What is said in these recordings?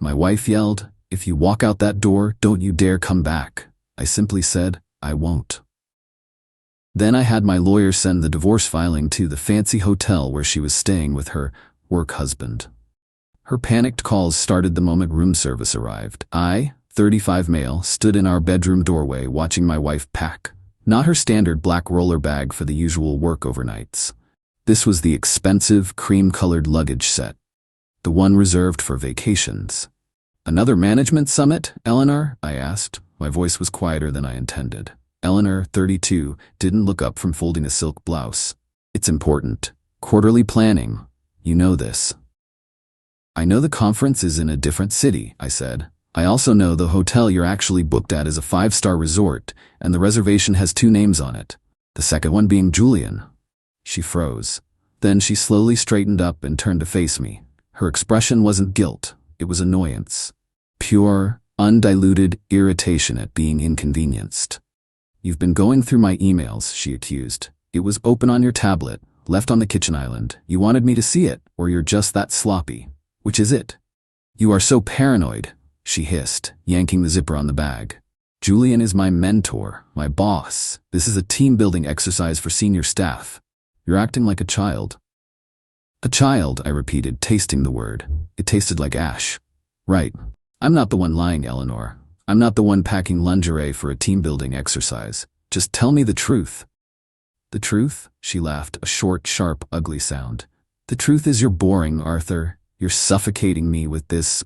My wife yelled, "If you walk out that door, don't you dare come back." I simply said, "I won't." Then I had my lawyer send the divorce filing to the fancy hotel where she was staying with her work husband. Her panicked calls started the moment room service arrived. I, 35 male, stood in our bedroom doorway watching my wife pack. Not her standard black roller bag for the usual work overnights. This was the expensive, cream-colored luggage set. The one reserved for vacations. "Another management summit, Eleanor?" I asked. My voice was quieter than I intended. Eleanor, 32, didn't look up from folding a silk blouse. "It's important. Quarterly planning. You know this." "I know the conference is in a different city," I said. "I also know the hotel you're actually booked at is a 5-star resort, and the reservation has 2 names on it. The second one being Julian." She froze. Then she slowly straightened up and turned to face me. Her expression wasn't guilt, it was annoyance. Pure, undiluted irritation at being inconvenienced. "You've been going through my emails," she accused. "It was open on your tablet, left on the kitchen island. You wanted me to see it, or you're just that sloppy. Which is it?" "You are so paranoid," she hissed, yanking the zipper on the bag. "Julian is my mentor, my boss. This is a team-building exercise for senior staff. You're acting like a child." "A child," I repeated, tasting the word. It tasted like ash. "Right. I'm not the one lying, Eleanor. I'm not the one packing lingerie for a team-building exercise. Just tell me the truth." "The truth?" She laughed, a short, sharp, ugly sound. "The truth is you're boring, Arthur. You're suffocating me with this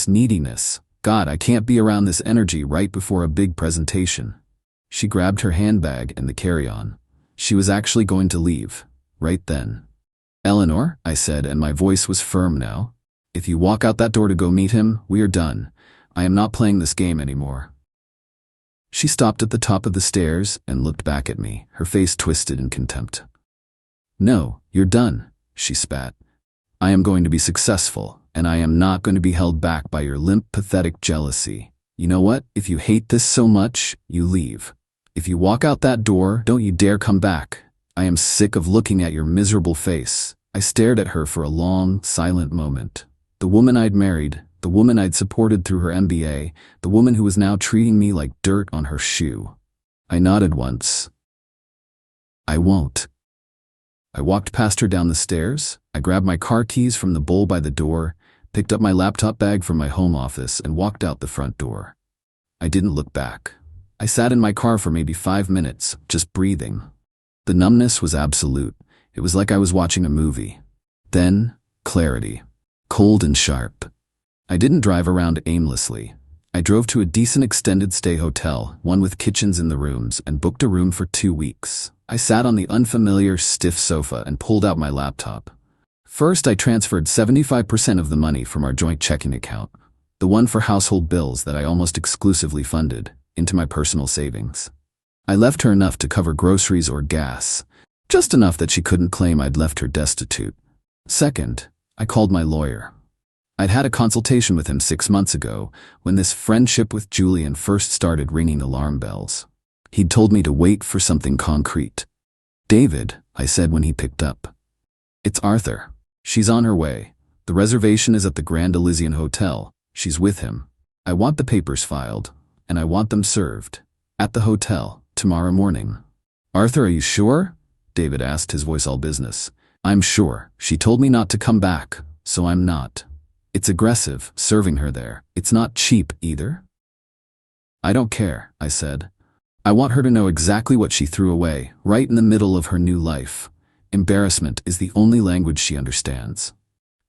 neediness. God, I can't be around this energy right before a big presentation." She grabbed her handbag and the carry-on. She was actually going to leave, right then. "Eleanor," I said, and my voice was firm now. "If you walk out that door to go meet him, we are done. I am not playing this game anymore." She stopped at the top of the stairs and looked back at me, her face twisted in contempt. "No, you're done," she spat. "I am going to be successful, and I am not going to be held back by your limp, pathetic jealousy. You know what? If you hate this so much, you leave. If you walk out that door, don't you dare come back. I am sick of looking at your miserable face." I stared at her for a long, silent moment. The woman I'd married, the woman I'd supported through her MBA, the woman who was now treating me like dirt on her shoe. I nodded once. "I won't." I walked past her down the stairs. I grabbed my car keys from the bowl by the door, picked up my laptop bag from my home office, and walked out the front door. I didn't look back. I sat in my car for maybe 5 minutes, just breathing. The numbness was absolute. It was like I was watching a movie. Then, clarity. Cold and sharp. I didn't drive around aimlessly. I drove to a decent extended stay hotel, one with kitchens in the rooms, and booked a room for 2 weeks. I sat on the unfamiliar, stiff sofa and pulled out my laptop. First, I transferred 75% of the money from our joint checking account, the one for household bills that I almost exclusively funded, into my personal savings. I left her enough to cover groceries or gas, just enough that she couldn't claim I'd left her destitute. Second, I called my lawyer. I'd had a consultation with him 6 months ago when this friendship with Julian first started ringing alarm bells. He'd told me to wait for something concrete. "David," I said when he picked up. "It's Arthur. She's on her way. The reservation is at the Grand Elysian Hotel. She's with him. I want the papers filed, and I want them served. At the hotel, tomorrow morning." "Arthur, are you sure?" David asked, his voice all business. "I'm sure. She told me not to come back, so I'm not. It's aggressive, serving her there. It's not cheap either." "I don't care," I said. "I want her to know exactly what she threw away, right in the middle of her new life. Embarrassment is the only language she understands."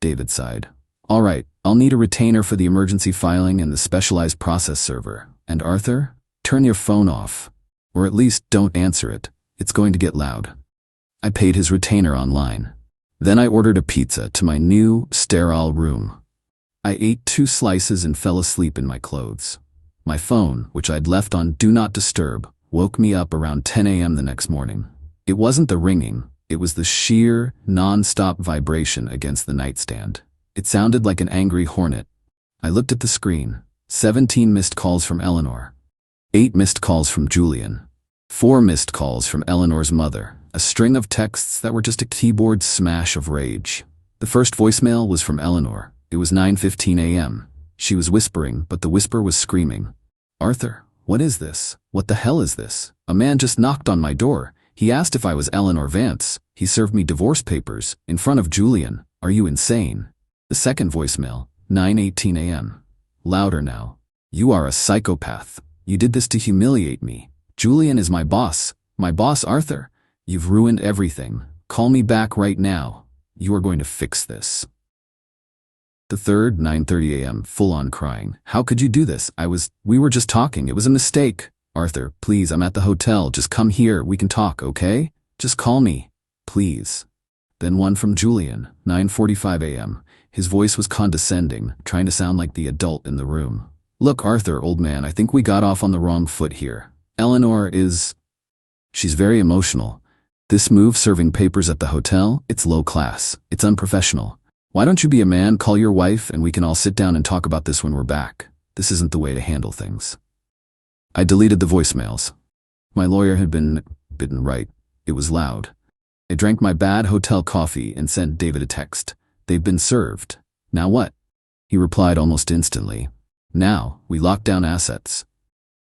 David sighed. "All right, I'll need a retainer for the emergency filing and the specialized process server. And Arthur, turn your phone off. Or at least don't answer it. It's going to get loud." I paid his retainer online. Then I ordered a pizza to my new, sterile room. I ate 2 slices and fell asleep in my clothes. My phone, which I'd left on Do Not Disturb, woke me up around 10 a.m. the next morning. It wasn't the ringing, it was the sheer, non-stop vibration against the nightstand. It sounded like an angry hornet. I looked at the screen. 17 missed calls from Eleanor. 8 missed calls from Julian. 4 missed calls from Eleanor's mother. A string of texts that were just a keyboard smash of rage. The first voicemail was from Eleanor. It was 9:15 a.m. She was whispering, but the whisper was screaming. Arthur, what is this? What the hell is this? A man just knocked on my door. He asked if I was Eleanor Vance. He served me divorce papers in front of Julian. Are you insane? The second voicemail, 9:18 a.m. Louder now. You are a psychopath. You did this to humiliate me. Julian is my boss Arthur. You've ruined everything. Call me back right now. You are going to fix this. The third, 9:30 a.m., full-on crying. How could you do this? We were just talking. It was a mistake. Arthur, please, I'm at the hotel. Just come here. We can talk, okay? Just call me, please. Then one from Julian, 9:45 a.m. His voice was condescending, trying to sound like the adult in the room. Look, Arthur, old man, I think we got off on the wrong foot here. Eleanor she's very emotional. This move, serving papers at the hotel, it's low class. It's unprofessional. Why don't you be a man, call your wife, and we can all sit down and talk about this when we're back. This isn't the way to handle things. I deleted the voicemails. My lawyer had been right. It was loud. I drank my bad hotel coffee and sent David a text. They've been served. Now what? He replied almost instantly. Now, we locked down assets.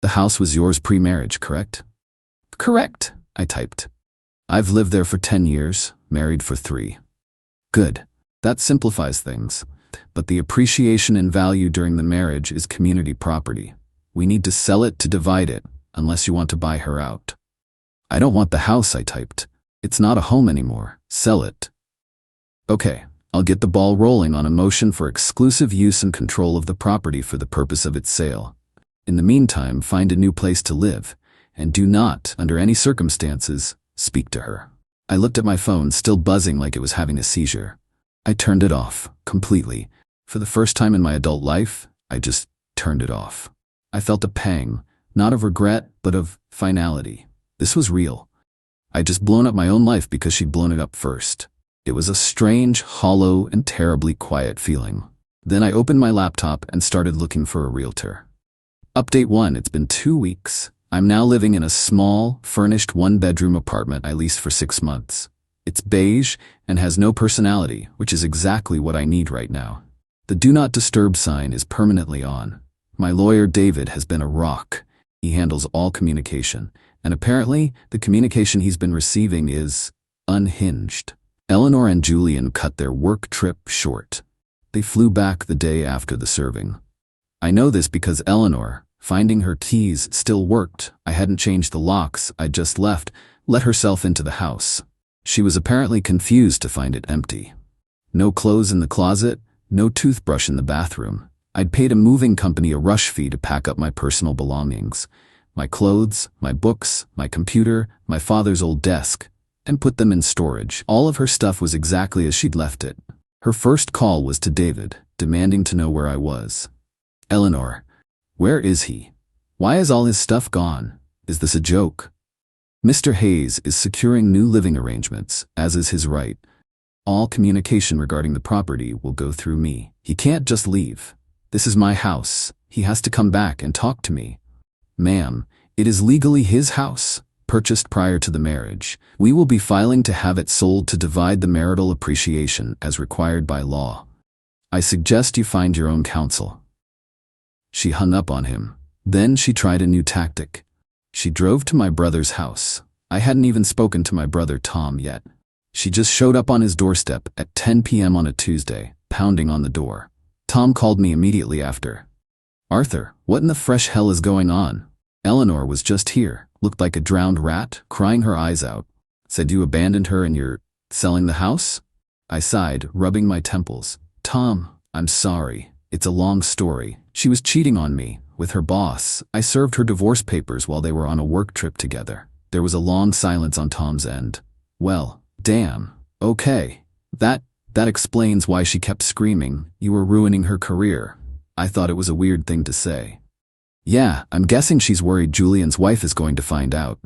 The house was yours pre-marriage, correct? Correct, I typed. I've lived there for 10 years, married for 3. Good. That simplifies things. But the appreciation and value during the marriage is community property. We need to sell it to divide it, unless you want to buy her out. I don't want the house, I typed. It's not a home anymore. Sell it. Okay, I'll get the ball rolling on a motion for exclusive use and control of the property for the purpose of its sale. In the meantime, find a new place to live, and do not, under any circumstances, speak to her. I looked at my phone, still buzzing like it was having a seizure. I turned it off, completely. For the first time in my adult life, I just turned it off. I felt a pang, not of regret, but of finality. This was real. I'd just blown up my own life because she'd blown it up first. It was a strange, hollow, and terribly quiet feeling. Then I opened my laptop and started looking for a realtor. Update 1, it's been 2 weeks. I'm now living in a small, furnished one-bedroom apartment I leased for 6 months. It's beige and has no personality, which is exactly what I need right now. The Do Not Disturb sign is permanently on. My lawyer, David, has been a rock. He handles all communication, and apparently the communication he's been receiving is unhinged. Eleanor and Julian cut their work trip short. They flew back the day after the serving. I know this because Eleanor, finding her keys still worked. I hadn't changed the locks I'd just left, let herself into the house. She was apparently confused to find it empty. No clothes in the closet, no toothbrush in the bathroom. I'd paid a moving company a rush fee to pack up my personal belongings, my clothes, my books, my computer, my father's old desk, and put them in storage. All of her stuff was exactly as she'd left it. Her first call was to David, demanding to know where I was. Eleanor, where is he? Why is all his stuff gone? Is this a joke? Mr. Hayes is securing new living arrangements, as is his right. All communication regarding the property will go through me. He can't just leave. This is my house. He has to come back and talk to me. Ma'am, it is legally his house, purchased prior to the marriage. We will be filing to have it sold to divide the marital appreciation as required by law. I suggest you find your own counsel. She hung up on him. Then she tried a new tactic. She drove to my brother's house. I hadn't even spoken to my brother Tom yet. She just showed up on his doorstep at 10 p.m. on a Tuesday, pounding on the door. Tom called me immediately after. Arthur, what in the fresh hell is going on? Eleanor was just here, looked like a drowned rat, crying her eyes out. Said you abandoned her and you're selling the house? I sighed, rubbing my temples. Tom, I'm sorry. It's a long story. She was cheating on me with her boss. I served her divorce papers while they were on a work trip together. There was a long silence on Tom's end. Well, damn. Okay. That explains why she kept screaming, you were ruining her career. I thought it was a weird thing to say. Yeah, I'm guessing she's worried Julian's wife is going to find out.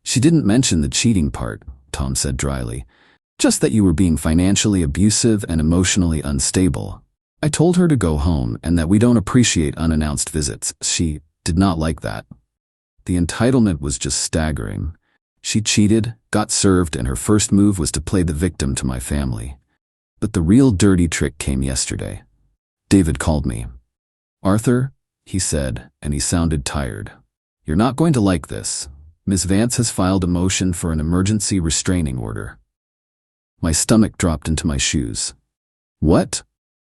She didn't mention the cheating part, Tom said dryly. Just that you were being financially abusive and emotionally unstable. I told her to go home and that we don't appreciate unannounced visits. She did not like that. The entitlement was just staggering. She cheated, got served, and her first move was to play the victim to my family. But the real dirty trick came yesterday. David called me. "Arthur," he said, and he sounded tired. "You're not going to like this. Miss Vance has filed a motion for an emergency restraining order." My stomach dropped into my shoes. "What?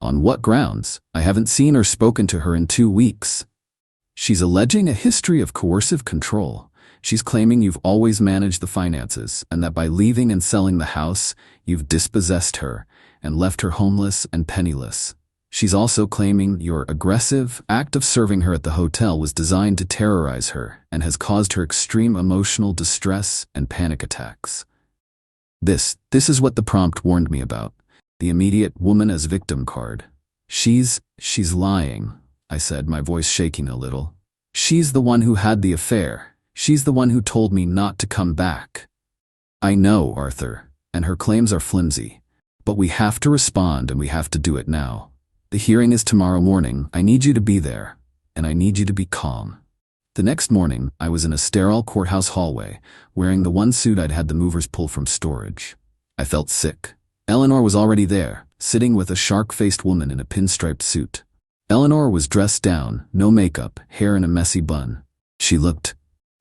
On what grounds? I haven't seen or spoken to her in 2 weeks." "She's alleging a history of coercive control. She's claiming you've always managed the finances and that by leaving and selling the house, you've dispossessed her and left her homeless and penniless. She's also claiming your aggressive act of serving her at the hotel was designed to terrorize her and has caused her extreme emotional distress and panic attacks. This is what the prompt warned me about. The immediate woman as victim card. She's lying," I said, my voice shaking a little. "She's the one who had the affair. She's the one who told me not to come back." "I know, Arthur, and her claims are flimsy. But we have to respond, and we have to do it now. The hearing is tomorrow morning. I need you to be there, and I need you to be calm." The next morning, I was in a sterile courthouse hallway, wearing the one suit I'd had the movers pull from storage. I felt sick. Eleanor was already there, sitting with a shark-faced woman in a pinstriped suit. Eleanor was dressed down, no makeup, hair in a messy bun. She looked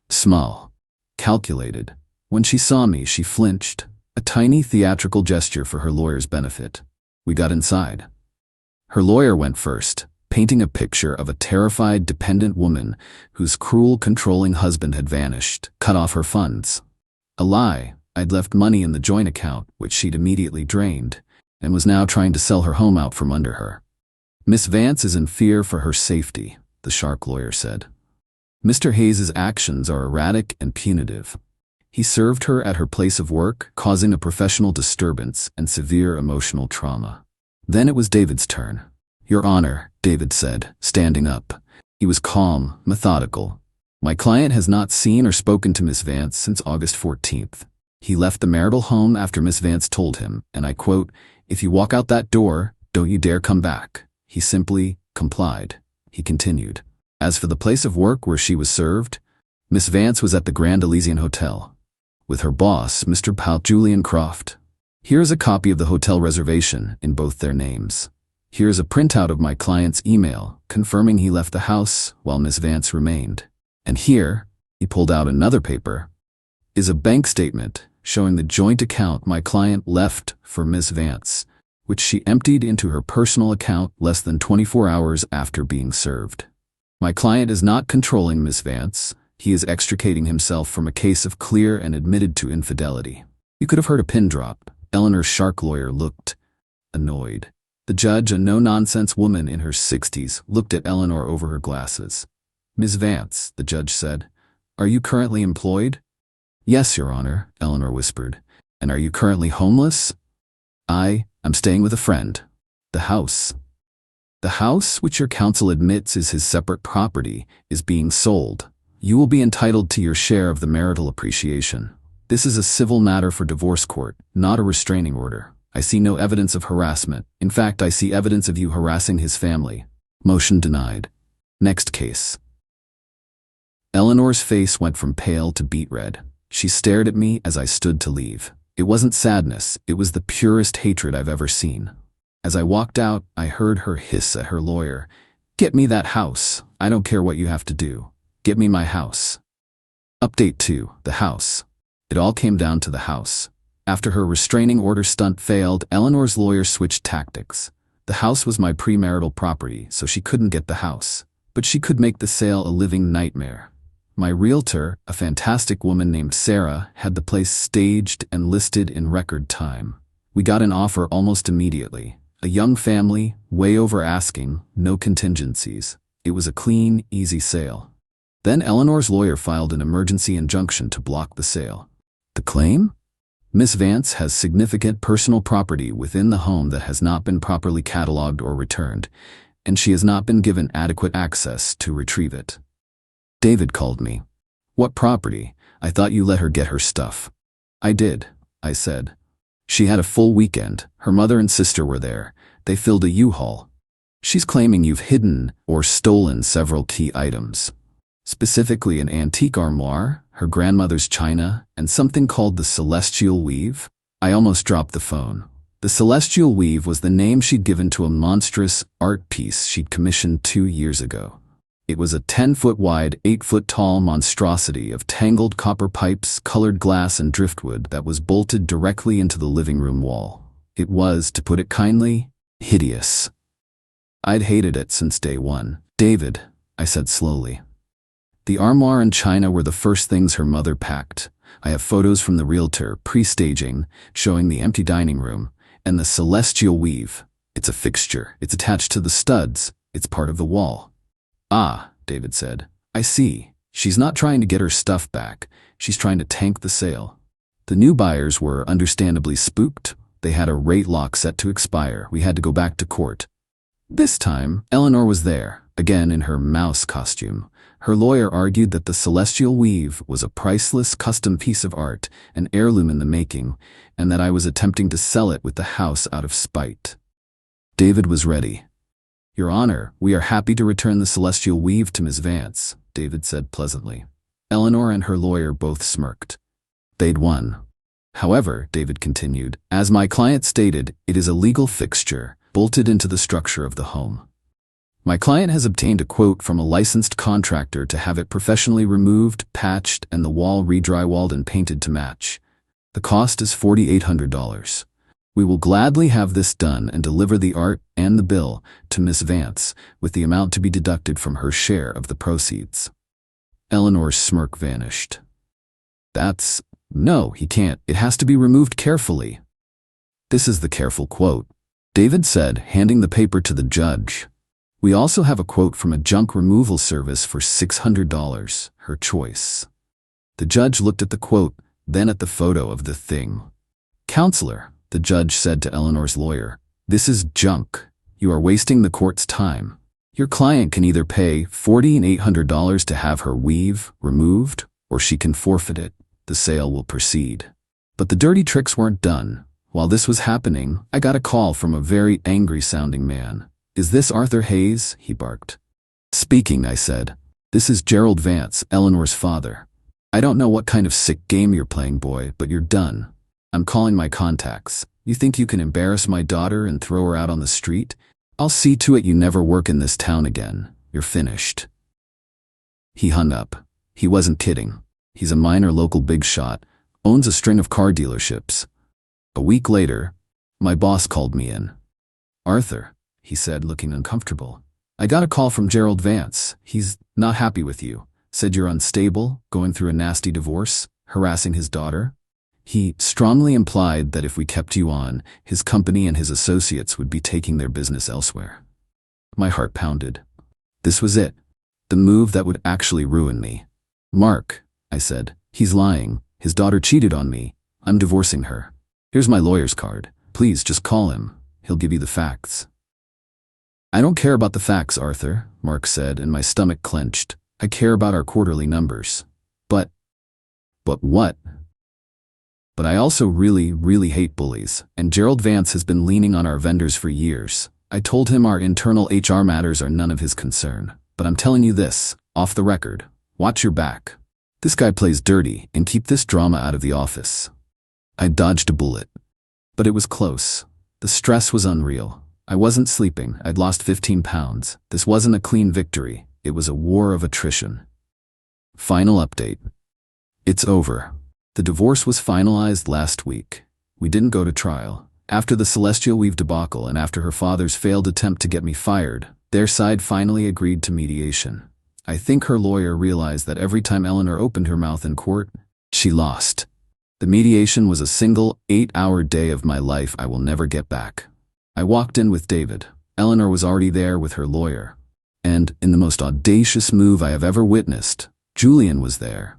small, calculated. When she saw me, she flinched, a tiny theatrical gesture for her lawyer's benefit. We got inside. Her lawyer went first, painting a picture of a terrified, dependent woman whose cruel, controlling husband had vanished, cut off her funds. A lie. I'd left money in the joint account, which she'd immediately drained, and was now trying to sell her home out from under her. "Miss Vance is in fear for her safety," the shark lawyer said. "Mr. Hayes's actions are erratic and punitive. He served her at her place of work, causing a professional disturbance and severe emotional trauma." Then it was David's turn. "Your Honor," David said, standing up. He was calm, methodical. "My client has not seen or spoken to Miss Vance since August 14th. He left the marital home after Miss Vance told him, and I quote, 'If you walk out that door, don't you dare come back.' He simply complied." He continued. "As for the place of work where she was served, Miss Vance was at the Grand Elysian Hotel with her boss, Mr. Julian Croft. Here is a copy of the hotel reservation in both their names. Here is a printout of my client's email confirming he left the house while Miss Vance remained. And here," he pulled out another paper, "is a bank statement showing the joint account my client left for Miss Vance, which she emptied into her personal account less than 24 hours after being served. My client is not controlling Miss Vance. He is extricating himself from a case of clear and admitted to infidelity." You could have heard a pin drop. Eleanor's shark lawyer looked annoyed. The judge, a no-nonsense woman in her 60s, looked at Eleanor over her glasses. "Miss Vance," the judge said, "are you currently employed?" "Yes, Your Honor," Eleanor whispered. "And are you currently homeless?" I'm staying with a friend." The house, which your counsel admits is his separate property, is being sold. You will be entitled to your share of the marital appreciation. This is a civil matter for divorce court, not a restraining order. I see no evidence of harassment. In fact, I see evidence of you harassing his family." Motion denied. Next case. Eleanor's face went from pale to beet red. She stared at me as I stood to leave. It wasn't sadness, it was the purest hatred I've ever seen. As I walked out, I heard her hiss at her lawyer, "Get me that house. I don't care what you have to do. Get me my house." Update 2, the house. It all came down to the house. After her restraining order stunt failed, Eleanor's lawyer switched tactics. The house was my premarital property, so she couldn't get the house. But she could make the sale a living nightmare. My realtor, a fantastic woman named Sarah, had the place staged and listed in record time. We got an offer almost immediately. A young family, way over asking, no contingencies. It was a clean, easy sale. Then Eleanor's lawyer filed an emergency injunction to block the sale. The claim? Miss Vance has significant personal property within the home that has not been properly cataloged or returned, and she has not been given adequate access to retrieve it. David called me. "What property? I thought you let her get her stuff." "I did," I said. "She had a full weekend. Her mother and sister were there. They filled a U-Haul. She's claiming you've hidden or stolen several key items. Specifically an antique armoire, her grandmother's china, and something called the celestial weave." I almost dropped the phone. The celestial weave was the name she'd given to a monstrous art piece she'd commissioned 2 years ago. It was a 10-foot wide, 8-foot tall monstrosity of tangled copper pipes, colored glass, and driftwood that was bolted directly into the living room wall. It was, to put it kindly, hideous. I'd hated it since day one. "David," I said slowly. "The armoire and china were the first things her mother packed. I have photos from the realtor, pre-staging, showing the empty dining room, and the celestial weave. It's a fixture. It's attached to the studs. It's part of the wall." "Ah," David said. "I see. She's not trying to get her stuff back. She's trying to tank the sale." The new buyers were understandably spooked. They had a rate lock set to expire. We had to go back to court. This time, Eleanor was there, again in her mouse costume. Her lawyer argued that the celestial weave was a priceless custom piece of art, an heirloom in the making, and that I was attempting to sell it with the house out of spite. David was ready. "Your Honor, we are happy to return the celestial weave to Miss Vance," David said pleasantly. Eleanor and her lawyer both smirked. They'd won. "However," David continued, "as my client stated, it is a legal fixture, bolted into the structure of the home. My client has obtained a quote from a licensed contractor to have it professionally removed, patched, and the wall re-drywalled and painted to match. The cost is $4,800. We will gladly have this done and deliver the art and the bill to Miss Vance, with the amount to be deducted from her share of the proceeds." Eleanor's smirk vanished. "No, he can't. It has to be removed carefully." "This is the careful quote," David said, handing the paper to the judge. "We also have a quote from a junk removal service for $600, her choice." The judge looked at the quote, then at the photo of the thing. "Counselor," the judge said to Eleanor's lawyer, "this is junk. You are wasting the court's time. Your client can either pay $4,800 to have her weave removed, or she can forfeit it. The sale will proceed." But the dirty tricks weren't done. While this was happening, I got a call from a very angry-sounding man. "Is this Arthur Hayes?" he barked. "Speaking," I said. "This is Gerald Vance, Eleanor's father. I don't know what kind of sick game you're playing, boy, but you're done. I'm calling my contacts. You think you can embarrass my daughter and throw her out on the street? I'll see to it you never work in this town again. You're finished." He hung up. He wasn't kidding. He's a minor local big shot, owns a string of car dealerships. A week later, my boss called me in. "Arthur," he said, looking uncomfortable, "I got a call from Gerald Vance. He's not happy with you. Said you're unstable, going through a nasty divorce, harassing his daughter. He strongly implied that if we kept you on, his company and his associates would be taking their business elsewhere." My heart pounded. This was it. The move that would actually ruin me. "Mark," I said, "he's lying. His daughter cheated on me. I'm divorcing her. Here's my lawyer's card. Please just call him. He'll give you the facts." "I don't care about the facts, Arthur," Mark said, and my stomach clenched. "I care about our quarterly numbers." But what? "But I also really, really hate bullies, and Gerald Vance has been leaning on our vendors for years. I told him our internal HR matters are none of his concern. But I'm telling you this, off the record, watch your back. This guy plays dirty, and keep this drama out of the office." I dodged a bullet. But it was close. The stress was unreal. I wasn't sleeping. I'd lost 15 pounds. This wasn't a clean victory. It was a war of attrition. Final update. It's over. The divorce was finalized last week. We didn't go to trial. After the celestial weave debacle and after her father's failed attempt to get me fired, their side finally agreed to mediation. I think her lawyer realized that every time Eleanor opened her mouth in court, she lost. The mediation was a single 8-hour day of my life I will never get back. I walked in with David. Eleanor was already there with her lawyer. And, in the most audacious move I have ever witnessed, Julian was there.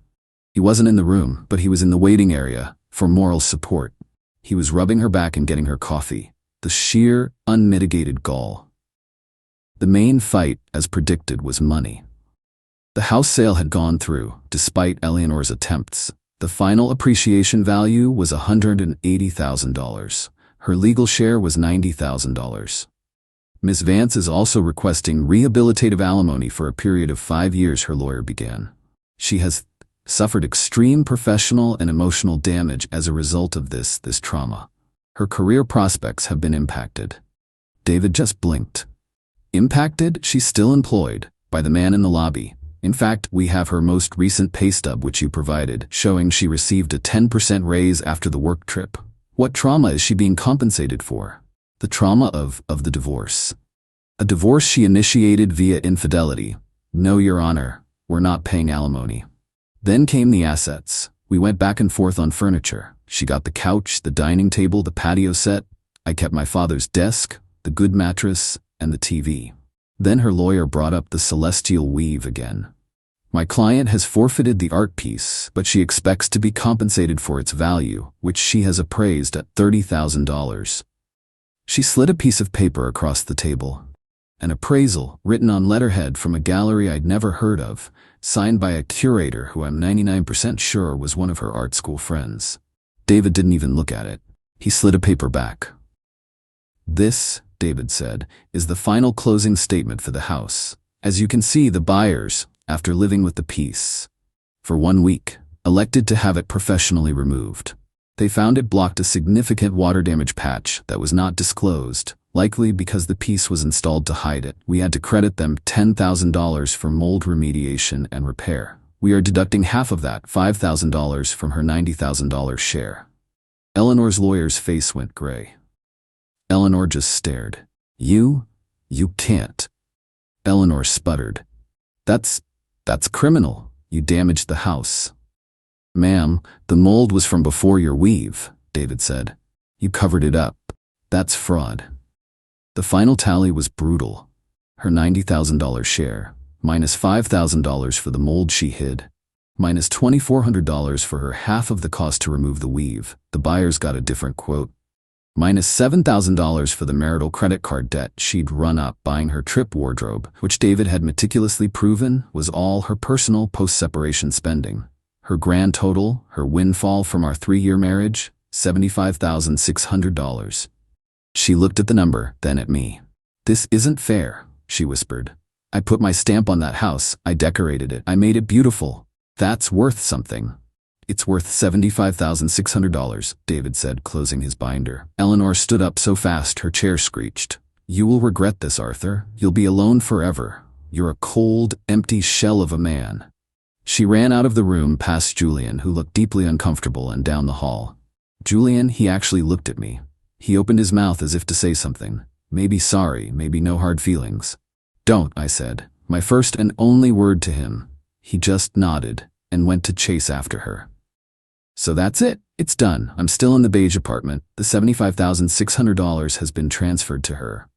He wasn't in the room, but he was in the waiting area for moral support. He was rubbing her back and getting her coffee. The sheer, unmitigated gall. The main fight, as predicted, was money. The house sale had gone through, despite Eleanor's attempts. The final appreciation value was $180,000. Her legal share was $90,000. Ms. Vance is also requesting rehabilitative alimony for a period of 5 years, her lawyer began. She has suffered extreme professional and emotional damage as a result of this trauma. Her career prospects have been impacted. David just blinked. Impacted? She's still employed by the man in the lobby. In fact, we have her most recent pay stub which you provided, showing she received a 10% raise after the work trip. What trauma is she being compensated for? The trauma of the divorce. A divorce she initiated via infidelity. No, Your Honor, we're not paying alimony. Then came the assets. We went back and forth on furniture. She got the couch, the dining table, the patio set. I kept my father's desk, the good mattress, and the TV. Then her lawyer brought up the celestial weave again. My client has forfeited the art piece, but she expects to be compensated for its value, which she has appraised at $30,000. She slid a piece of paper across the table. An appraisal, written on letterhead from a gallery I'd never heard of, signed by a curator who I'm 99% sure was one of her art school friends. David didn't even look at it. He slid a paper back. This, David said, is the final closing statement for the house. As you can see, the buyers, after living with the piece for 1 week, elected to have it professionally removed. They found it blocked a significant water damage patch that was not disclosed, likely because the piece was installed to hide it. We had to credit them $10,000 for mold remediation and repair. We are deducting half of that, $5,000, from her $90,000 share. Eleanor's lawyer's face went gray. Eleanor just stared. You can't. Eleanor sputtered. That's criminal. You damaged the house. Ma'am, the mold was from before your weave, David said. You covered it up. That's fraud. The final tally was brutal. Her $90,000 share, minus $5,000 for the mold she hid, minus $2,400 for her half of the cost to remove the weave. The buyers got a different quote. Minus $7,000 for the marital credit card debt she'd run up buying her trip wardrobe, which David had meticulously proven was all her personal post-separation spending. Her grand total, her windfall from our 3-year marriage, $75,600. She looked at the number, then at me. This isn't fair, she whispered. I put my stamp on that house, I decorated it, I made it beautiful. That's worth something. It's worth $75,600, David said, closing his binder. Eleanor stood up so fast her chair screeched. You will regret this, Arthur. You'll be alone forever. You're a cold, empty shell of a man. She ran out of the room past Julian, who looked deeply uncomfortable, and down the hall. Julian, he actually looked at me. He opened his mouth as if to say something. Maybe sorry, maybe no hard feelings. Don't, I said, my first and only word to him. He just nodded and went to chase after her. So that's it. It's done. I'm still in the beige apartment. The $75,600 has been transferred to her.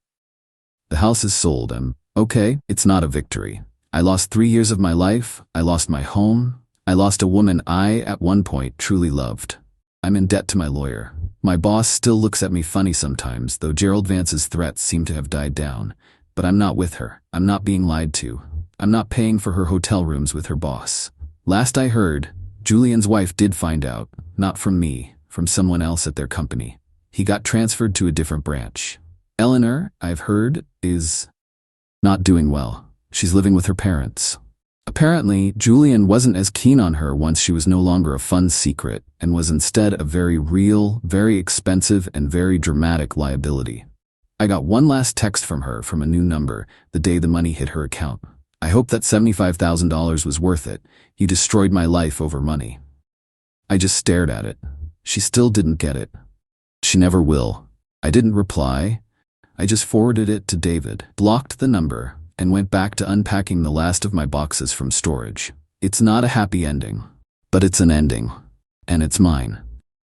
The house is sold. Okay, it's not a victory. I lost 3 years of my life. I lost my home. I lost a woman I, at one point, truly loved. I'm in debt to my lawyer. My boss still looks at me funny sometimes, though Gerald Vance's threats seem to have died down. But I'm not with her. I'm not being lied to. I'm not paying for her hotel rooms with her boss. Last I heard, Julian's wife did find out, not from me, from someone else at their company. He got transferred to a different branch. Eleanor, I've heard, is not doing well. She's living with her parents. Apparently, Julian wasn't as keen on her once she was no longer a fun secret and was instead a very real, very expensive, and very dramatic liability. I got one last text from her from a new number the day the money hit her account. I hope that $75,000 was worth it. You destroyed my life over money. I just stared at it. She still didn't get it. She never will. I didn't reply. I just forwarded it to David, blocked the number, and went back to unpacking the last of my boxes from storage. It's not a happy ending, but it's an ending, and it's mine.